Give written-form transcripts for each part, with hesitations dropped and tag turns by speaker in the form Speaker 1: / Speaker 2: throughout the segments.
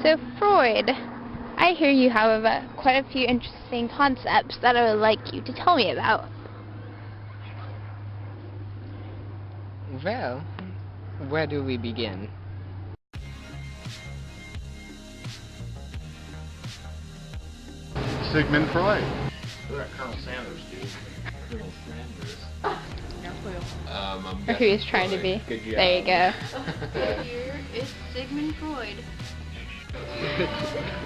Speaker 1: So Freud, I hear you have quite a few interesting concepts that I would like you to tell me about.
Speaker 2: Well, where do we begin?
Speaker 3: Sigmund Freud.
Speaker 4: Look at Colonel Sanders, dude. Colonel Sanders.
Speaker 1: Or who he's trying to be.
Speaker 4: Good job.
Speaker 1: There you go.
Speaker 5: Here is Sigmund Freud.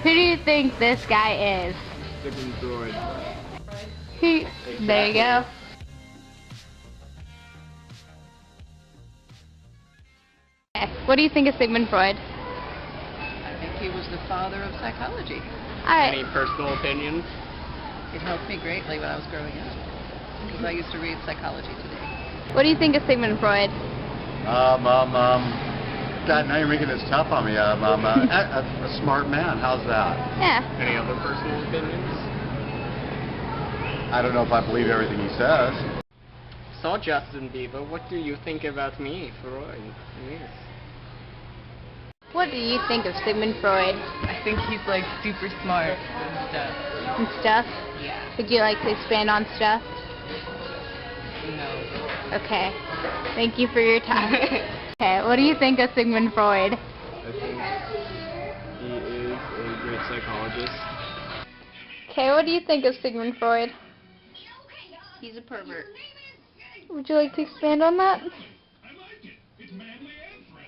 Speaker 1: Who do you think this guy is?
Speaker 4: Sigmund Freud.
Speaker 1: Who? There you go. What do you think of Sigmund Freud?
Speaker 5: I think he was the father of psychology.
Speaker 2: Any personal opinions?
Speaker 5: It helped me greatly when I was growing up, because I used to read Psychology Today.
Speaker 1: What do you think of Sigmund Freud?
Speaker 3: God, now you're making this tough on me. A smart man. How's that?
Speaker 1: Yeah.
Speaker 2: Any other personal opinions?
Speaker 3: I don't know if I believe everything he says.
Speaker 2: So, Justin Bieber, what do you think about me, Freud? Yes.
Speaker 1: What do you think of Sigmund Freud
Speaker 5: I think he's like super smart and stuff.
Speaker 1: and stuff?
Speaker 5: Yeah.
Speaker 1: Would you like to expand on stuff?
Speaker 5: No.
Speaker 1: Okay. Thank you for your time. Okay, what do you think of Sigmund Freud?
Speaker 2: I think he is a great psychologist.
Speaker 1: Okay, what do you think of Sigmund Freud?
Speaker 5: He's a pervert.
Speaker 1: Would you like to expand on that?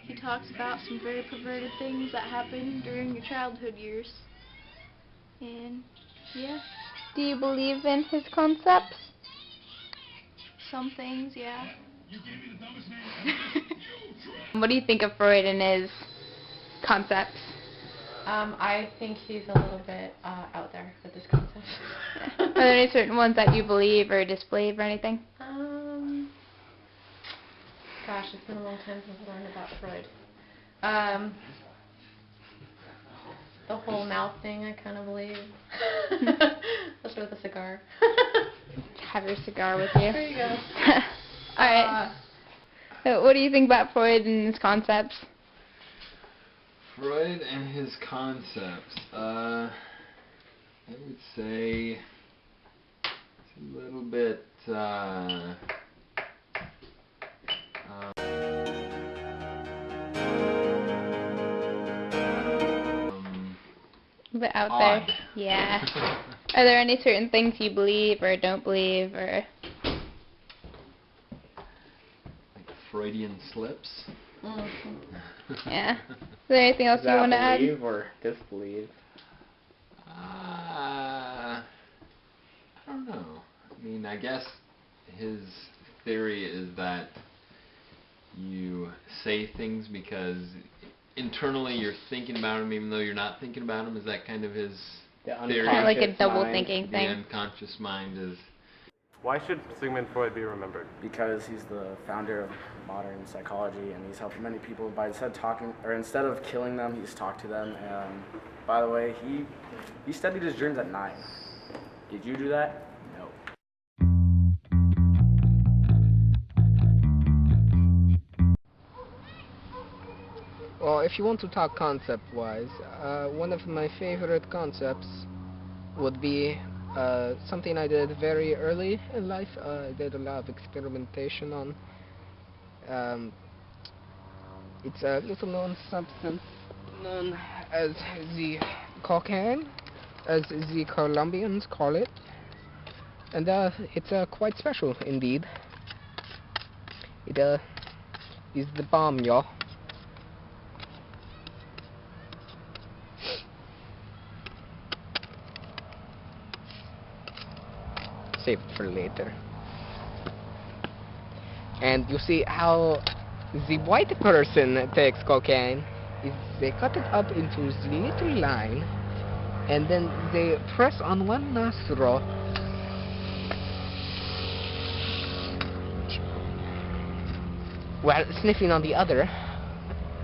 Speaker 5: He talks about some very perverted things that happen during your childhood years. And, yeah,
Speaker 1: Do you believe in his concepts?
Speaker 5: some things, yeah.
Speaker 1: What do you think of Freud and his concepts?
Speaker 6: I think he's a little bit out there with his concepts.
Speaker 1: Are there any certain ones that you believe or disbelieve or anything?
Speaker 6: Gosh, it's been a long time since I learned about Freud. The whole mouth thing, I kind of believe. That's with a cigar.
Speaker 1: Have your cigar with you.
Speaker 6: There you go.
Speaker 1: Alright. So what do you think about Freud and his concepts?
Speaker 4: Freud and his concepts. I would say it's a little bit.
Speaker 1: A bit out
Speaker 4: Odd.
Speaker 1: there. Yeah. Are there any certain things you believe or don't believe or?
Speaker 4: Like Freudian slips.
Speaker 1: Yeah. Is there anything else
Speaker 2: Is
Speaker 1: you
Speaker 2: that
Speaker 1: want to add?
Speaker 2: believe or disbelieve?
Speaker 4: I don't know. I mean, I guess his theory is that you say things because internally you're thinking about them even though you're not thinking about them. Is that kind of his
Speaker 2: The
Speaker 4: theory?
Speaker 1: Kind of like a
Speaker 2: unconscious
Speaker 1: double
Speaker 2: mind.
Speaker 1: thinking
Speaker 4: The
Speaker 1: thing.
Speaker 4: unconscious mind is...
Speaker 7: Why should Sigmund Freud be remembered?
Speaker 8: Because he's the founder of modern psychology, and he's helped many people by instead of killing them, he's talked to them. And by the way, he studied his dreams at 9. Did you do that? No.
Speaker 2: Well, if you want to talk concept-wise, one of my favorite concepts would be something I did very early in life. I did a lot of experimentation on. It's a little-known substance known as the cocaine, as the Colombians call it, and it's quite special indeed. It is the bomb, y'all. Save it for later. And you see how the white person takes cocaine is they cut it up into the little line and then they press on one nostril while sniffing on the other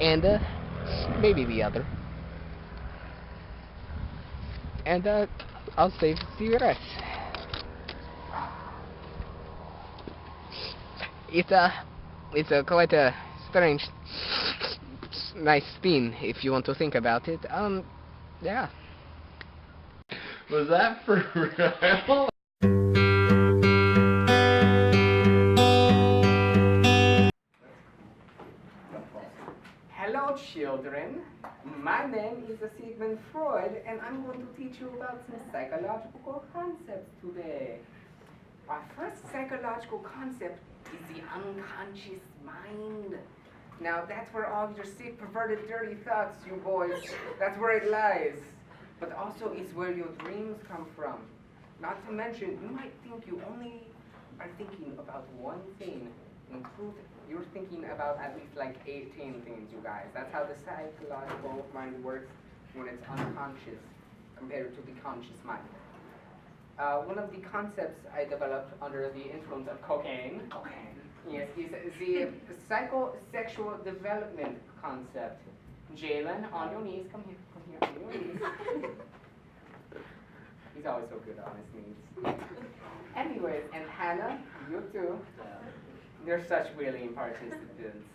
Speaker 2: and maybe the other, and I'll save the rest. It's a quite a strange, nice spin if you want to think about it. Yeah.
Speaker 4: Was that for real?
Speaker 2: Hello, children. My name is Sigmund Freud, and I'm going to teach you about some psychological concepts today. Our first psychological concept is the unconscious mind. Now, that's where all your sick, perverted, dirty thoughts, you boys, that's where it lies. But also, it's where your dreams come from. Not to mention, you might think you only are thinking about one thing. In truth, you're thinking about at least like 18 things, you guys. That's how the psychological mind works when it's unconscious compared to the conscious mind. One of the concepts I developed under the influence of cocaine, yes, is the psychosexual development concept. Jalen, on your knees, come here, on your knees. He's always so good on his knees. Anyways, and Hannah, you too. They're such willing participants.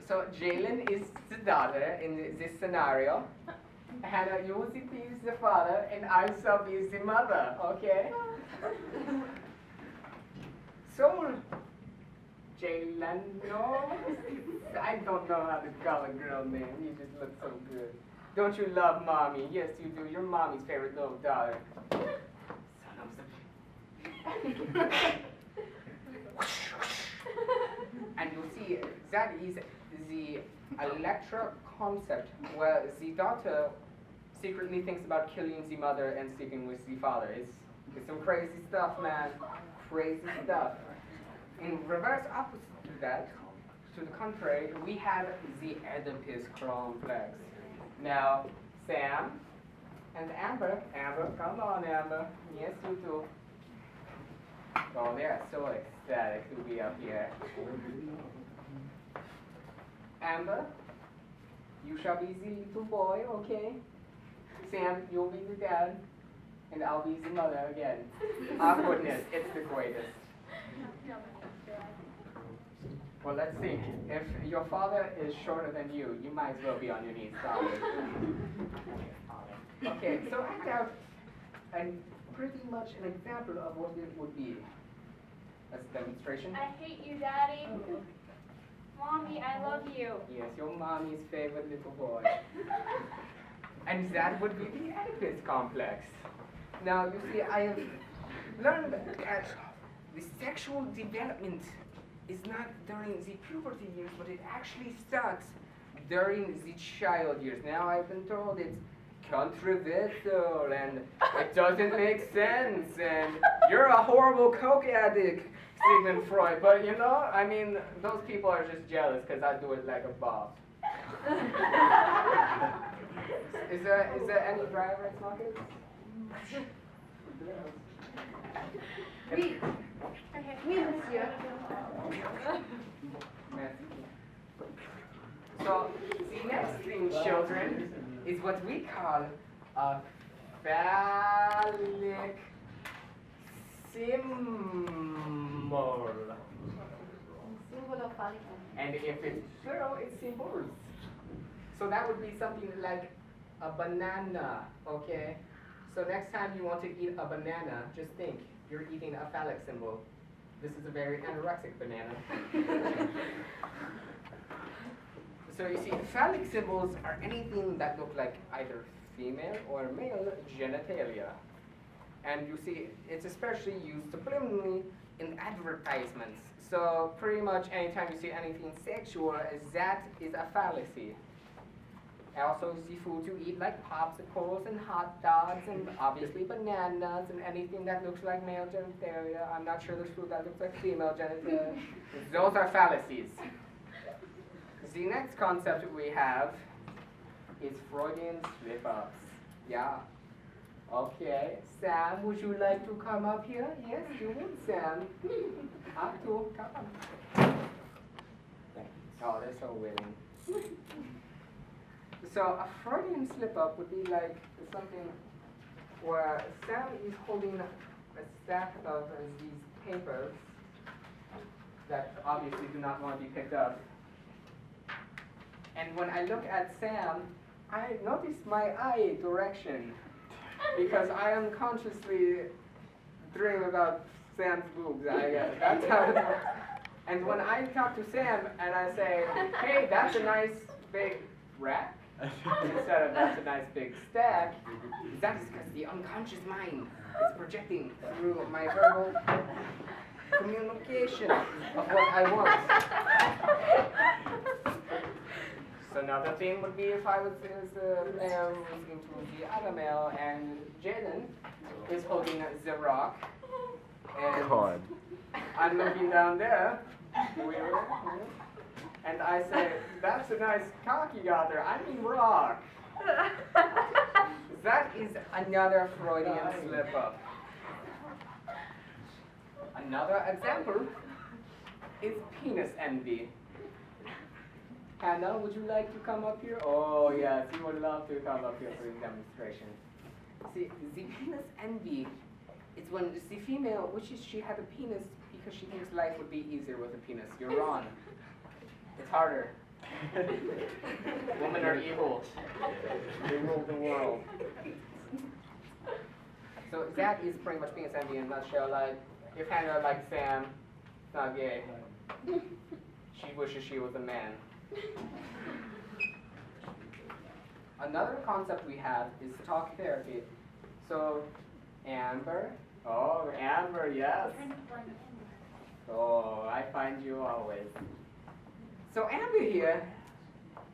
Speaker 2: So Jalen is the daughter in this scenario. Hannah, you will be the father, and I shall be the mother, okay? So, Jalen, no, I don't know how to call a girl name. You just look so good. Don't you love mommy? Yes, you do. You're mommy's favorite little daughter. Son of a... And you see, that is the Electra concept, where the daughter secretly thinks about killing the mother and sleeping with the father. It's some crazy stuff, man. Crazy stuff. In reverse opposite to that, to the contrary, we have the Oedipus complex. Now, Sam and Amber, come on, Amber. Yes, you too. Oh, they are so ecstatic to be up here. Amber, you shall be the little boy, okay? Sam, you'll be the dad, and I'll be the mother again. Awkwardness, it's the greatest. Well, let's see. If your father is shorter than you might as well be on your knees, sorry. Okay, so act out pretty much an example of what it would be. As a demonstration.
Speaker 9: I hate you, Daddy. Mommy, I love you.
Speaker 2: Yes, your mommy's favorite little boy. And that would be the Oedipus complex. Now, you see, I have learned that the sexual development is not during the puberty years, but it actually starts during the child years. Now, I've been told it's controversial and it doesn't make sense and you're a horrible coke addict, Sigmund Freud. But you know, I mean, those people are just jealous because I do it like a boss. Is there any dry erase markers?
Speaker 5: Oui, monsieur.
Speaker 2: So, the next thing, children, is what we call a phallic symbol.
Speaker 5: Symbol of phallic.
Speaker 2: And if it's plural, it's symbols. So that would be something like a banana, okay? So next time you want to eat a banana, just think, you're eating a phallic symbol. This is a very anorexic banana. So you see, phallic symbols are anything that look like either female or male genitalia. And you see, it's especially used subliminally in advertisements. So pretty much anytime you see anything sexual, that is a fallacy. Also, the food you eat like popsicles and hot dogs and obviously bananas and anything that looks like male genitalia. I'm not sure there's food that looks like female genitalia. Those are fallacies. The next concept we have is Freudian slip-ups. Yeah. Okay. Sam, would you like to come up here? Yes, you would, Sam. Up to, come. Oh, they're so willing. So a Freudian slip-up would be like something where Sam is holding a stack of these papers that obviously do not want to be picked up. And when I look at Sam, I noticed my eye direction because I unconsciously dream about Sam's boobs. That's how it works. And when I talk to Sam and I say, hey, that's a nice big rack, instead of that's a nice big stack, that is because the unconscious mind is projecting through my verbal communication of what I want. So another thing would be if I was a male listening to the other male and Jaden is holding the rock and
Speaker 8: God. I'm
Speaker 2: looking down there and I say, that's a nice cock you got there. I mean rock. That is another Freudian slip up. Another example is penis envy. Hannah, would you like to come up here? Oh yes, you would love to come up here for the demonstration. See, the penis envy is when the female wishes she had a penis because she thinks life would be easier with a penis. You're wrong. It's harder. Women are evil. They rule the world. So that is pretty much penis envy in a nutshell. Like, if Hannah likes Sam, it's not gay. She wishes she was a man. Another concept we have is talk therapy. So, Amber. Oh, Amber, yes. Oh, I find you always. So Amber here,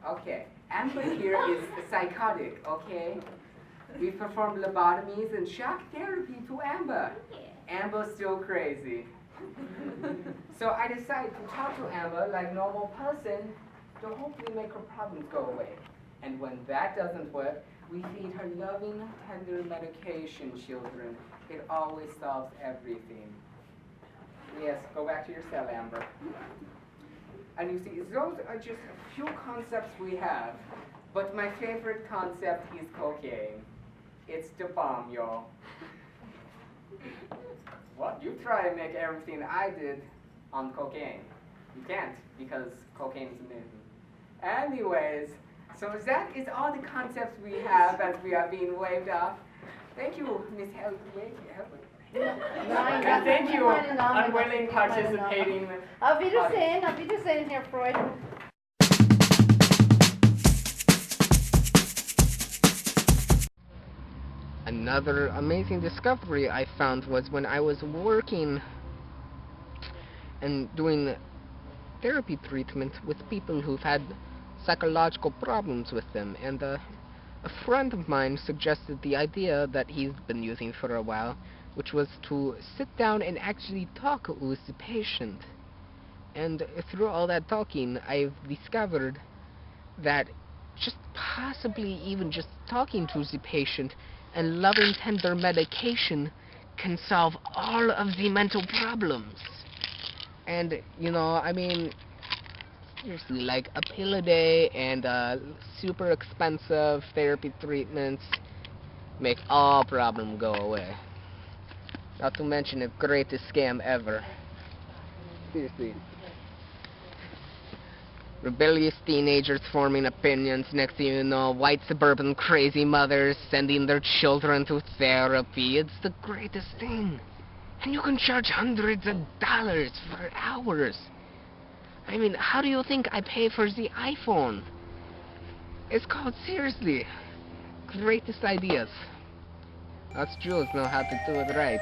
Speaker 2: okay. Amber here is psychotic, okay? We perform lobotomies and shock therapy to Amber. Amber's still crazy. So I decided to talk to Amber like a normal person to hopefully make her problems go away. And when that doesn't work, we feed her loving, tender medication, children. It always solves everything. Yes, go back to your cell, Amber. And you see, those are just a few concepts we have. But my favorite concept is cocaine. It's the bomb, y'all. What? You try and make everything I did on cocaine. You can't, because cocaine is amazing. Anyways, so that is all the concepts we have as we are being waved off. Thank you, Miss Helwig. And thank you, unwilling participating.
Speaker 6: Auf Wiedersehen, Herr Freud.
Speaker 2: Another amazing discovery I found was when I was working and doing therapy treatment with people who've had psychological problems with them, and a friend of mine suggested the idea that he's been using for a while, which was to sit down and actually talk with the patient. And through all that talking, I've discovered that just possibly even just talking to the patient and loving tender medication can solve all of the mental problems. And, you know, I mean, seriously, like a pill a day and super expensive therapy treatments make all problems go away. Not to mention the greatest scam ever. Seriously. Rebellious teenagers forming opinions, next thing you know, white suburban crazy mothers sending their children to therapy. It's the greatest thing. And you can charge hundreds of dollars for hours. I mean, how do you think I pay for the iPhone? It's called, seriously, greatest ideas. Us Jews know how to do it right.